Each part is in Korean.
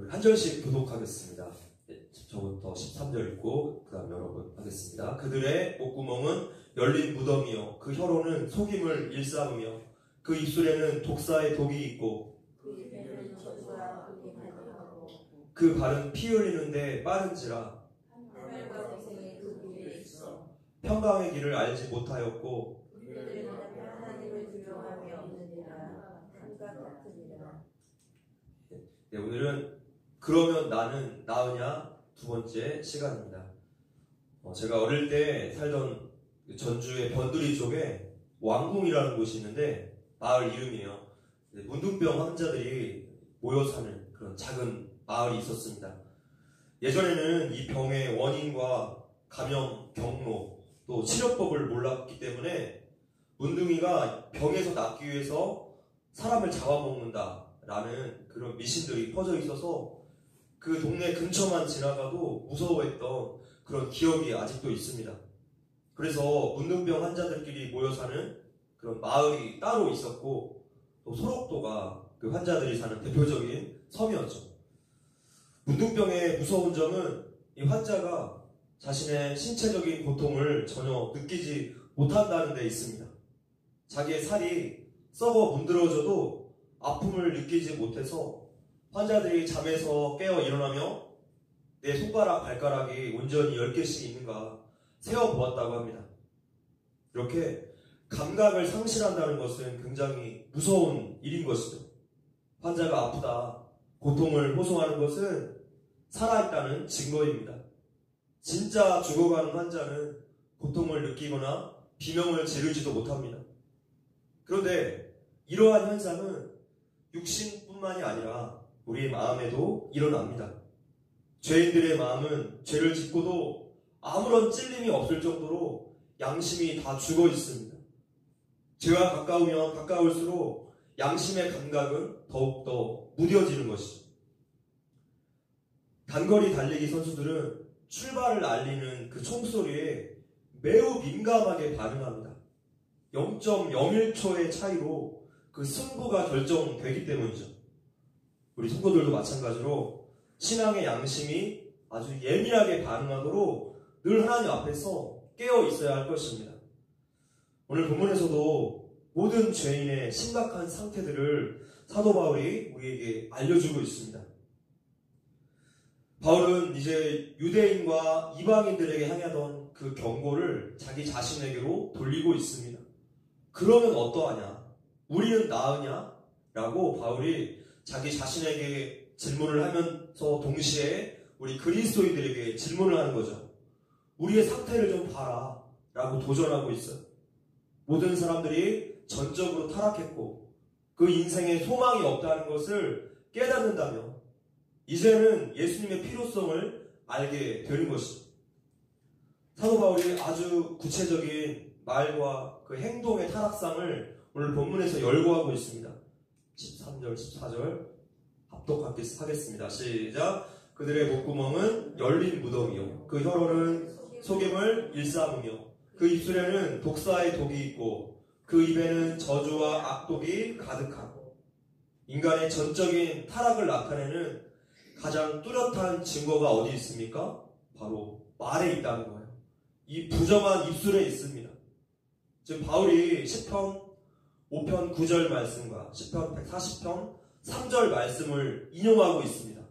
한 절씩 교독하겠습니다. 저부터 13절 읽고 그 다음 여러분 하겠습니다. 그들의 목구멍은 열린 무덤이요 그 혀로는 속임을 일삼으며 그 입술에는 독사의 독이 있고 그 발은 피 흘리는데 빠른지라 평강의 길을 알지 못하였고 네, 오늘은 그러면 나는 나으냐 두 번째 시간입니다. 제가 어릴 때 살던 전주의 변두리 쪽에 왕궁이라는 곳이 있는데 마을 이름이에요. 문둥병 환자들이 모여 사는 그런 작은 마을이 있었습니다. 예전에는 이 병의 원인과 감염, 경로, 또 치료법을 몰랐기 때문에 문둥이가 병에서 낫기 위해서 사람을 잡아먹는다라는 그런 미신들이 퍼져 있어서 그 동네 근처만 지나가도 무서워했던 그런 기억이 아직도 있습니다. 그래서 문둥병 환자들끼리 모여 사는 그런 마을이 따로 있었고 또 소록도가 그 환자들이 사는 대표적인 섬이었죠. 문둥병의 무서운 점은 이 환자가 자신의 신체적인 고통을 전혀 느끼지 못한다는 데 있습니다. 자기의 살이 썩어 문드러져도 아픔을 느끼지 못해서 환자들이 잠에서 깨어 일어나며 내 손가락, 발가락이 온전히 10개씩 있는가 세어보았다고 합니다. 이렇게 감각을 상실한다는 것은 굉장히 무서운 일인 것이죠. 환자가 아프다, 고통을 호소하는 것은 살아있다는 증거입니다. 진짜 죽어가는 환자는 고통을 느끼거나 비명을 지르지도 못합니다. 그런데 이러한 현상은 육신뿐만이 아니라 우리의 마음에도 일어납니다. 죄인들의 마음은 죄를 짓고도 아무런 찔림이 없을 정도로 양심이 다 죽어 있습니다. 죄와 가까우면 가까울수록 양심의 감각은 더욱더 무뎌지는 것이죠. 단거리 달리기 선수들은 출발을 알리는 그 총소리에 매우 민감하게 반응합니다. 0.01초의 차이로 그 승부가 결정되기 때문이죠. 우리 성도들도 마찬가지로 신앙의 양심이 아주 예민하게 반응하도록 늘 하나님 앞에서 깨어 있어야 할 것입니다. 오늘 본문에서도 모든 죄인의 심각한 상태들을 사도 바울이 우리에게 알려주고 있습니다. 바울은 이제 유대인과 이방인들에게 향하던 그 경고를 자기 자신에게로 돌리고 있습니다. 그러면 어떠하냐? 우리는 나으냐? 라고 바울이 자기 자신에게 질문을 하면서 동시에 우리 그리스도인들에게 질문을 하는 거죠. 우리의 상태를 좀 봐라 라고 도전하고 있어요. 모든 사람들이 전적으로 타락했고 그 인생에 소망이 없다는 것을 깨닫는다면 이제는 예수님의 필요성을 알게 되는 것이죠. 사도 바울이 아주 구체적인 말과 그 행동의 타락상을 오늘 본문에서 열거하고 있습니다. 13절, 14절 합독하겠습니다. 시작. 그들의 목구멍은 열린 무덤이요 그 혀로는 속임을 일삼으며 그 입술에는 독사의 독이 있고 그 입에는 저주와 악독이 가득하고. 인간의 전적인 타락을 나타내는 가장 뚜렷한 증거가 어디 있습니까? 바로 말에 있다는 거예요. 이 부정한 입술에 있습니다. 지금 바울이 시편 5편 9절 말씀과 시편 140편 3절 말씀을 인용하고 있습니다.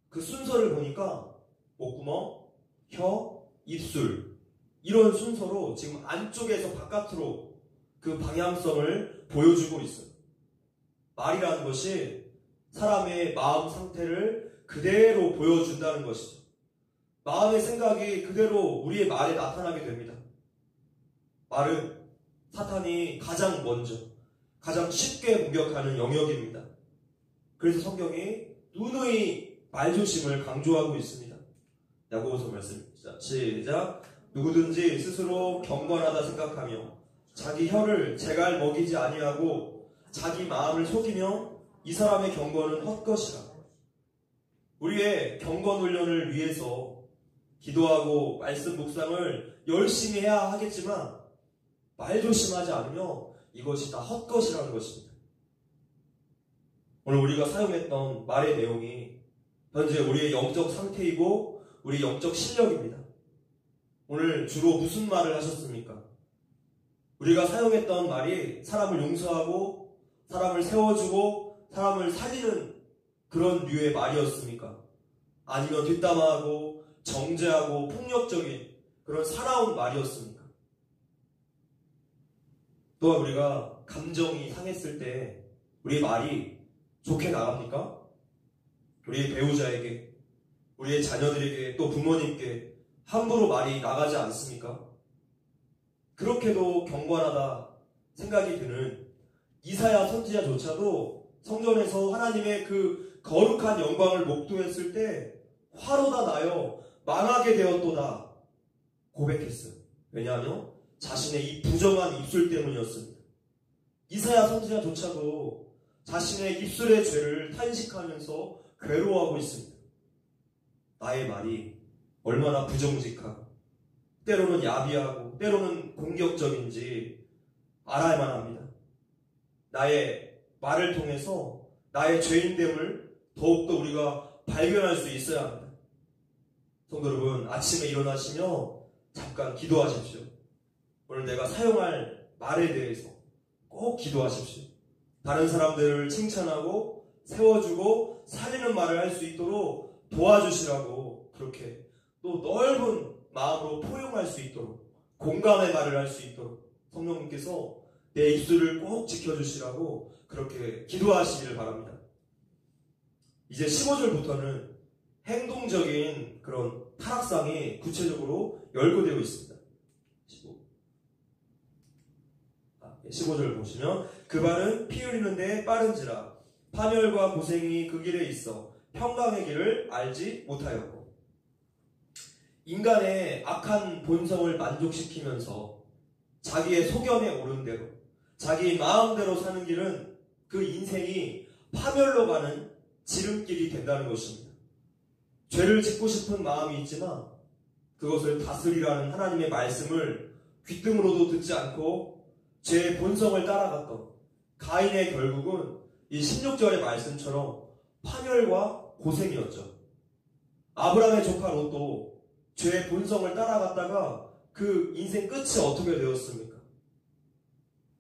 그 순서를 보니까 목구멍, 혀, 입술 이런 순서로 지금 안쪽에서 바깥으로 그 방향성을 보여주고 있어요. 말이라는 것이 사람의 마음 상태를 그대로 보여준다는 것이죠. 마음의 생각이 그대로 우리의 말에 나타나게 됩니다. 말은 사탄이 가장 먼저, 가장 쉽게 공격하는 영역입니다. 그래서 성경이 누누이 말조심을 강조하고 있습니다. 야고보서 말씀입니다. 시작. 누구든지 스스로 경건하다 생각하며 자기 혀를 제갈 먹이지 아니하고 자기 마음을 속이며 이 사람의 경건은 헛것이라. 우리의 경건 훈련을 위해서 기도하고 말씀 묵상을 열심히 해야 하겠지만 말조심하지 않으면 이것이 다 헛것이라는 것입니다. 오늘 우리가 사용했던 말의 내용이 현재 우리의 영적 상태이고 우리 영적 실력입니다. 오늘 주로 무슨 말을 하셨습니까? 우리가 사용했던 말이 사람을 용서하고 사람을 세워주고 사람을 살리는 그런 류의 말이었습니까? 아니면 뒷담화하고 정죄하고 폭력적인 그런 사나운 말이었습니까? 또한 우리가 감정이 상했을 때 우리의 말이 좋게 나갑니까? 우리의 배우자에게, 우리의 자녀들에게, 또 부모님께 함부로 말이 나가지 않습니까? 그렇게도 경건하다 생각이 드는 이사야 선지자조차도 성전에서 하나님의 그 거룩한 영광을 목도했을 때 화로다 나여 망하게 되었도다 고백했어요. 왜냐하면 자신의 이 부정한 입술 때문이었습니다. 이사야 선지자조차도 자신의 입술의 죄를 탄식하면서 괴로워하고 있습니다. 나의 말이 얼마나 부정직하고 때로는 야비하고 때로는 공격적인지 알아야만 합니다. 나의 말을 통해서 나의 죄인됨을 더욱더 우리가 발견할 수 있어야 합니다. 성도 여러분, 아침에 일어나시며 잠깐 기도하십시오. 오늘 내가 사용할 말에 대해서 꼭 기도하십시오. 다른 사람들을 칭찬하고 세워주고 살리는 말을 할 수 있도록 도와주시라고, 그렇게 또 넓은 마음으로 포용할 수 있도록, 공감의 말을 할 수 있도록 성령님께서 내 입술을 꼭 지켜주시라고 그렇게 기도하시기를 바랍니다. 이제 15절부터는 행동적인 그런 타락상이 구체적으로 열거되어 있습니다. 15절 보시면 그 발은 피 흘리는 데 빠른지라 파멸과 고생이 그 길에 있어 평강의 길을 알지 못하였고, 인간의 악한 본성을 만족시키면서 자기의 소견에 오른 대로 자기 마음대로 사는 길은 그 인생이 파멸로 가는 지름길이 된다는 것입니다. 죄를 짓고 싶은 마음이 있지만 그것을 다스리라는 하나님의 말씀을 귓등으로도 듣지 않고 죄의 본성을 따라갔던 가인의 결국은 이 16절의 말씀처럼 파멸과 고생이었죠. 아브라함의 조카 롯도 죄의 본성을 따라갔다가 그 인생 끝이 어떻게 되었습니까?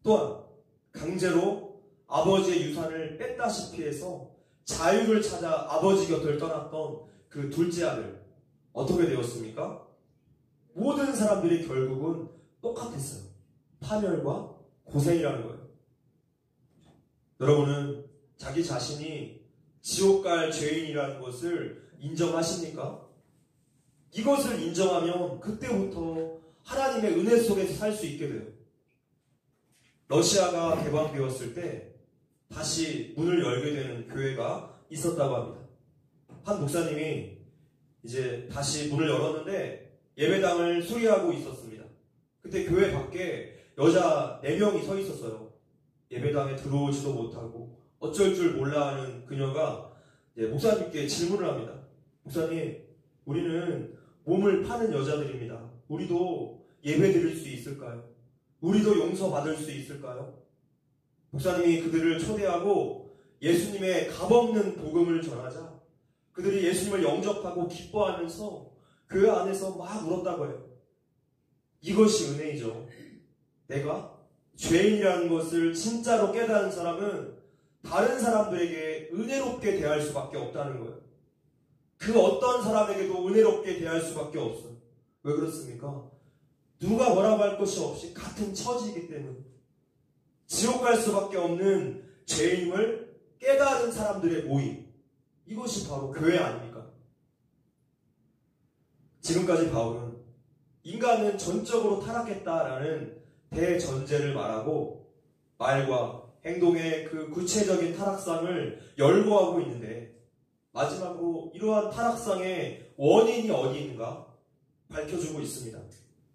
또한 강제로 아버지의 유산을 뺐다시피 해서 자유를 찾아 아버지 곁을 떠났던 그 둘째 아들, 어떻게 되었습니까? 모든 사람들이 결국은 똑같았어요. 파멸과 고생이라는 거예요. 여러분은 자기 자신이 지옥 갈 죄인이라는 것을 인정하십니까? 이것을 인정하면 그때부터 하나님의 은혜 속에서 살 수 있게 돼요. 러시아가 개방되었을 때 다시 문을 열게 되는 교회가 있었다고 합니다. 한 목사님이 이제 다시 문을 열었는데 예배당을 수리하고 있었습니다. 그때 교회 밖에 여자 4명이 서 있었어요. 예배당에 들어오지도 못하고 어쩔 줄 몰라 하는 그녀가 목사님께 질문을 합니다. 목사님, 우리는 몸을 파는 여자들입니다. 우리도 예배 드릴 수 있을까요? 우리도 용서받을 수 있을까요? 목사님이 그들을 초대하고 예수님의 값없는 복음을 전하자 그들이 예수님을 영접하고 기뻐하면서 교회 안에서 막 울었다고 해요. 이것이 은혜이죠. 내가 죄인이라는 것을 진짜로 깨달은 사람은 다른 사람들에게 은혜롭게 대할 수밖에 없다는 거예요. 그 어떤 사람에게도 은혜롭게 대할 수밖에 없어요. 왜 그렇습니까? 누가 뭐라고 할 것이 없이 같은 처지이기 때문에 지옥 갈 수밖에 없는 죄인임을 깨달은 사람들의 모임, 이것이 바로 교회 아닙니까? 지금까지 바울은 인간은 전적으로 타락했다라는 대전제를 말하고 말과 행동의 그 구체적인 타락상을 열거하고 있는데, 마지막으로 이러한 타락상의 원인이 어디 있는가 밝혀주고 있습니다.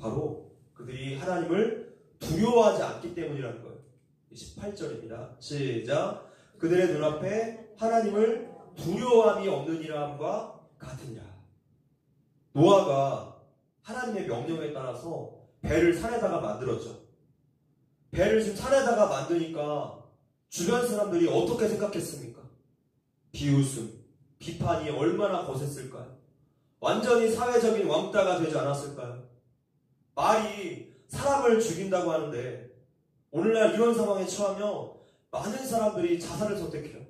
바로 그들이 하나님을 두려워하지 않기 때문이라는 거예요. 18절입니다. 시작. 그들의 눈앞에 하나님을 두려워함이 없느니라 함과 같으니라. 노아가 하나님의 명령에 따라서 배를 산에다가 만들었죠. 배를 지금 산에다가 만드니까 주변 사람들이 어떻게 생각했습니까? 비웃음, 비판이 얼마나 거셌을까요? 완전히 사회적인 왕따가 되지 않았을까요? 말이 사람을 죽인다고 하는데 오늘날 이런 상황에 처하면 많은 사람들이 자살을 선택해요.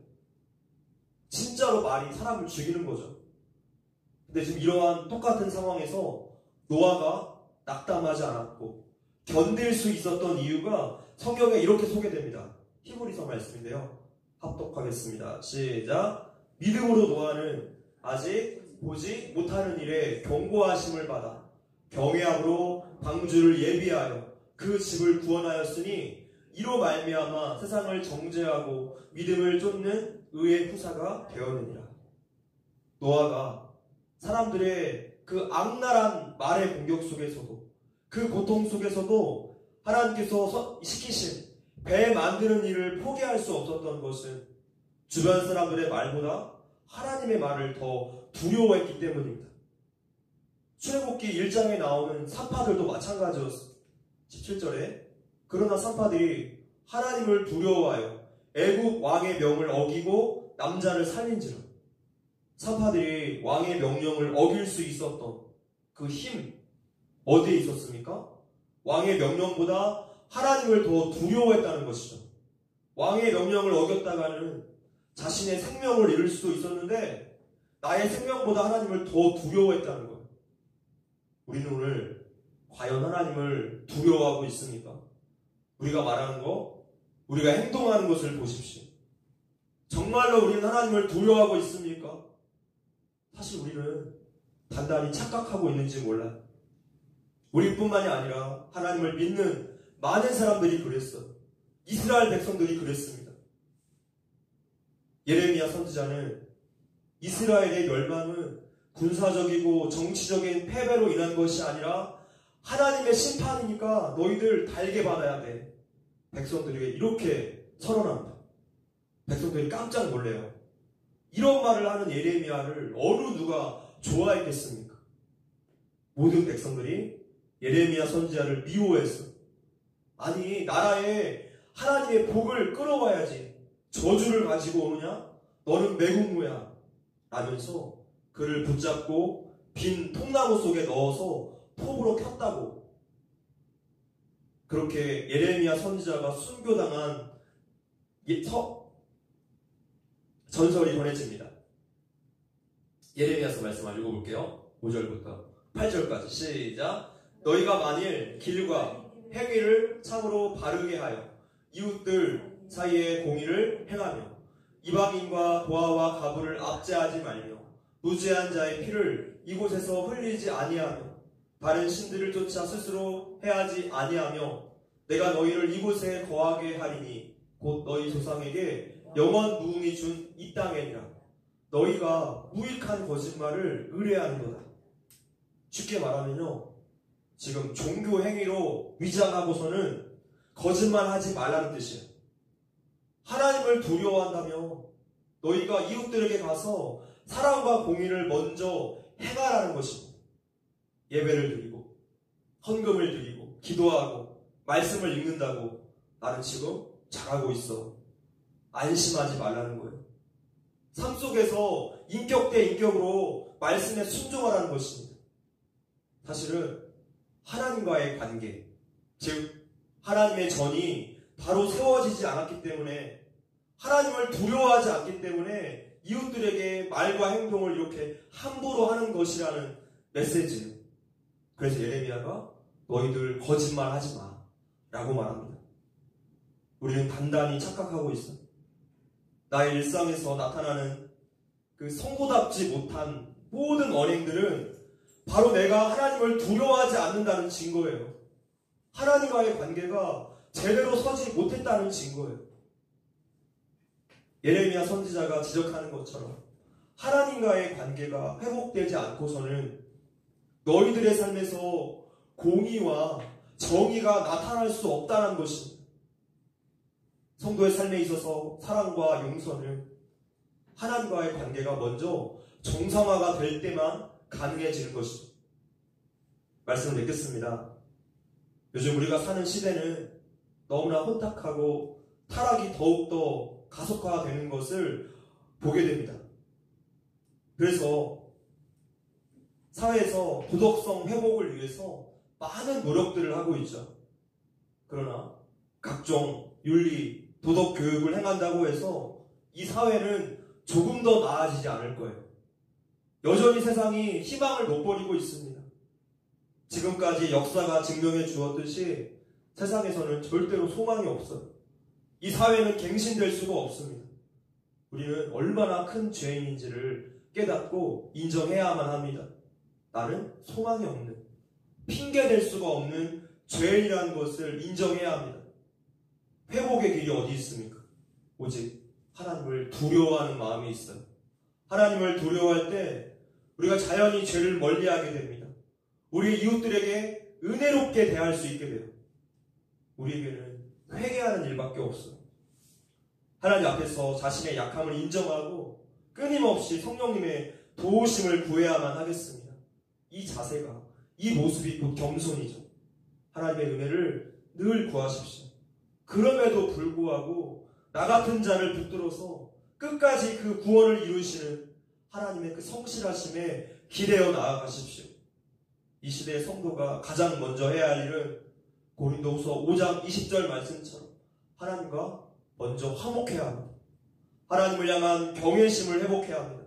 진짜로 말이 사람을 죽이는 거죠. 근데 지금 이러한 똑같은 상황에서 노아가 낙담하지 않았고 견딜 수 있었던 이유가 성경에 이렇게 소개됩니다. 히브리서 말씀인데요. 합독하겠습니다. 시작. 믿음으로 노아는 아직 보지 못하는 일에 경고하심을 받아 경외함으로 방주를 예비하여 그 집을 구원하였으니 이로 말미암아 세상을 정죄하고 믿음을 쫓는 의의 후사가 되었느니라. 노아가 사람들의 그 악랄한 말의 공격 속에서도 그 고통 속에서도 하나님께서 시키신 배 만드는 일을 포기할 수 없었던 것은 주변 사람들의 말보다 하나님의 말을 더 두려워했기 때문입니다. 출애굽기 1장에 나오는 산파들도 마찬가지였습니다. 17절에 그러나 산파들이 하나님을 두려워하여 애굽 왕의 명을 어기고 남자를 살린지라. 산파들이 왕의 명령을 어길 수 있었던 그 힘 어디에 있었습니까? 왕의 명령보다 하나님을 더 두려워했다는 것이죠. 왕의 명령을 어겼다가는 자신의 생명을 잃을 수도 있었는데 나의 생명보다 하나님을 더 두려워했다는 거예요. 우리는 오늘 과연 하나님을 두려워하고 있습니까? 우리가 말하는 거, 우리가 행동하는 것을 보십시오. 정말로 우리는 하나님을 두려워하고 있습니까? 사실 우리는 단단히 착각하고 있는지 몰라요. 우리뿐만이 아니라 하나님을 믿는 많은 사람들이 그랬어요. 이스라엘 백성들이 그랬습니다. 예레미야 선지자는 이스라엘의 멸망은 군사적이고 정치적인 패배로 인한 것이 아니라 하나님의 심판이니까 너희들 달게 받아야 돼. 백성들에게 이렇게 선언합니다. 백성들이 깜짝 놀래요. 이런 말을 하는 예레미야를 어느 누가 좋아했겠습니까? 모든 백성들이 예레미야 선지자를 미워했어. 아니, 나라에 하나님의 복을 끌어와야지 저주를 가지고 오느냐? 너는 매국노야 라면서 그를 붙잡고 빈 통나무 속에 넣어서 톱으로 켰다고. 그렇게 예레미야 선지자가 순교당한 전설이 전해집니다. 예레미야서 말씀 한번 읽어볼게요. 5절부터 8절까지 시작. 너희가 만일 길과 행위를 참으로 바르게 하여 이웃들 사이에 공의를 행하며 이방인과 고아와 가부를 압제하지 말며 무죄한 자의 피를 이곳에서 흘리지 아니하며 다른 신들을 쫓아 스스로 해하지 아니하며 내가 너희를 이곳에 거하게 하리니 곧 너희 조상에게 영원 무음이 준 이 땅에니라. 너희가 무익한 거짓말을 의뢰하는도다. 쉽게 말하면요, 지금 종교 행위로 위장하고서는 거짓말하지 말라는 뜻이에요. 하나님을 두려워한다며 너희가 이웃들에게 가서 사랑과 공의를 먼저 행하라는 것입니다. 예배를 드리고 헌금을 드리고 기도하고 말씀을 읽는다고 나는 지금 잘하고 있어. 안심하지 말라는 거예요. 삶 속에서 인격 대 인격으로 말씀에 순종하라는 것입니다. 사실은 하나님과의 관계, 즉 하나님의 전이 바로 세워지지 않았기 때문에, 하나님을 두려워하지 않기 때문에 이웃들에게 말과 행동을 이렇게 함부로 하는 것이라는 메시지예요. 그래서 예레미야가 너희들 거짓말하지 마 라고 말합니다. 우리는 단단히 착각하고 있어요. 나의 일상에서 나타나는 그 성도답지 못한 모든 언행들은 바로 내가 하나님을 두려워하지 않는다는 증거예요. 하나님과의 관계가 제대로 서지 못했다는 증거예요. 예레미야 선지자가 지적하는 것처럼 하나님과의 관계가 회복되지 않고서는 너희들의 삶에서 공의와 정의가 나타날 수 없다는 것입니다. 성도의 삶에 있어서 사랑과 용서는 하나님과의 관계가 먼저 정상화가 될 때만 가능해지는 것입니다. 말씀을 맺겠습니다. 요즘 우리가 사는 시대는 너무나 혼탁하고 타락이 더욱더 가속화되는 것을 보게 됩니다. 그래서 사회에서 도덕성 회복을 위해서 많은 노력들을 하고 있죠. 그러나 각종 윤리, 도덕 교육을 행한다고 해서 이 사회는 조금 더 나아지지 않을 거예요. 여전히 세상이 희망을 못 버리고 있습니다. 지금까지 역사가 증명해 주었듯이 세상에서는 절대로 소망이 없어요. 이 사회는 갱신될 수가 없습니다. 우리는 얼마나 큰 죄인인지를 깨닫고 인정해야만 합니다. 나는 소망이 없는, 핑계댈 수가 없는 죄인이라는 것을 인정해야 합니다. 회복의 길이 어디 있습니까? 오직 하나님을 두려워하는 마음이 있어요. 하나님을 두려워할 때 우리가 자연히 죄를 멀리하게 됩니다. 우리 이웃들에게 은혜롭게 대할 수 있게 돼요. 우리에게는 회개하는 일밖에 없어요. 하나님 앞에서 자신의 약함을 인정하고 끊임없이 성령님의 도우심을 구해야만 하겠습니다. 이 자세가, 이 모습이 곧 겸손이죠. 하나님의 은혜를 늘 구하십시오. 그럼에도 불구하고 나 같은 자를 붙들어서 끝까지 그 구원을 이루시는 하나님의 그 성실하심에 기대어 나아가십시오. 이 시대의 성도가 가장 먼저 해야 할 일은 고린도후서 5장 20절 말씀처럼 하나님과 먼저 화목해야 합니다. 하나님을 향한 경외심을 회복해야 합니다.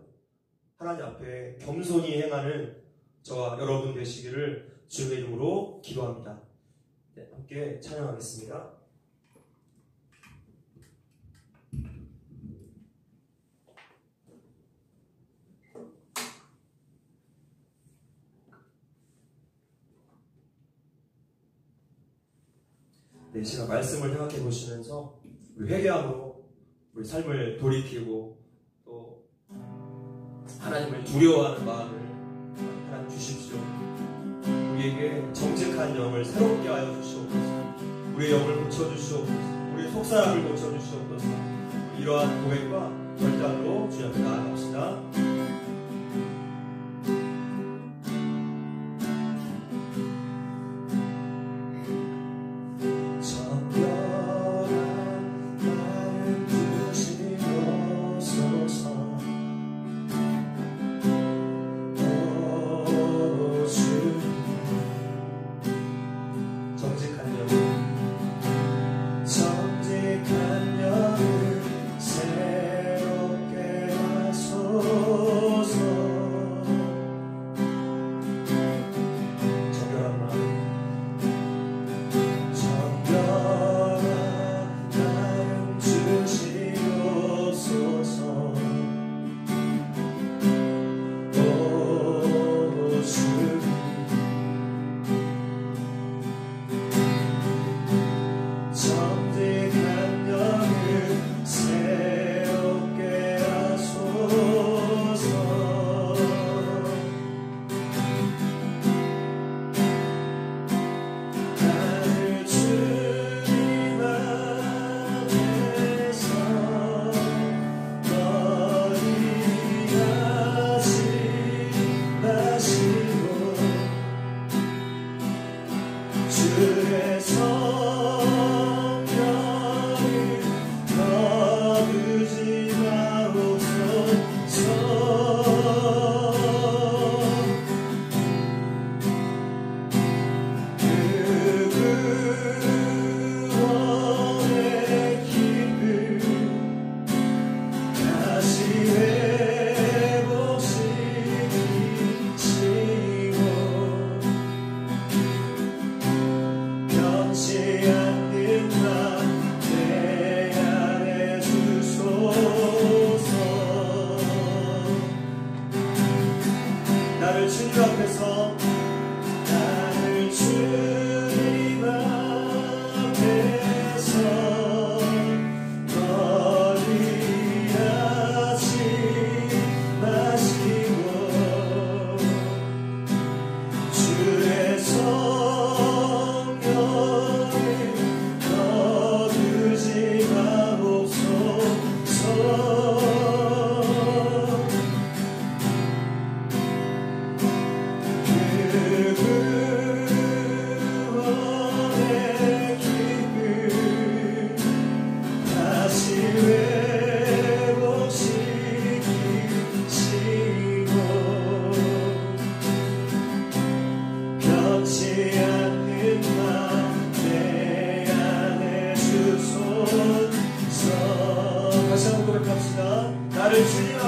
하나님 앞에 겸손히 행하는 저와 여러분 되시기를 주의 이름으로 기도합니다. 네, 함께 찬양하겠습니다. 네, 이 시간 말씀을 생각해 보시면서 우리 회개함으로 우리 삶을 돌이키고 또 하나님을 두려워하는 마음을 하나님 주십시오. 우리에게 정직한 영을 새롭게 하여 주시옵소서. 우리의 영을 고쳐주시옵소서. 우리의 속사람을 고쳐주시옵소서. 이러한 고백과 결단으로 주님 앞에 나아갑시다.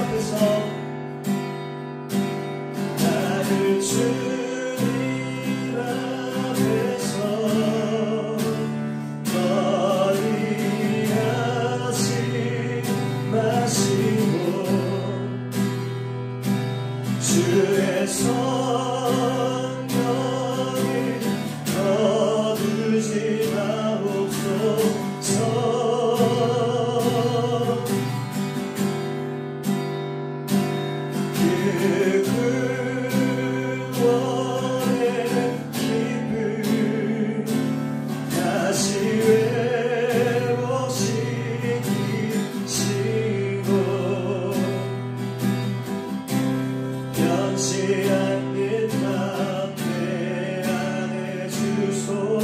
앞에서 나를 주님 앞에서 멀리하지 마시고 주의 성령이 거두지 마옵소서. 그 구원의 기쁨 다시 회복시키시고 변치 않는 맘 내 안에 주소서.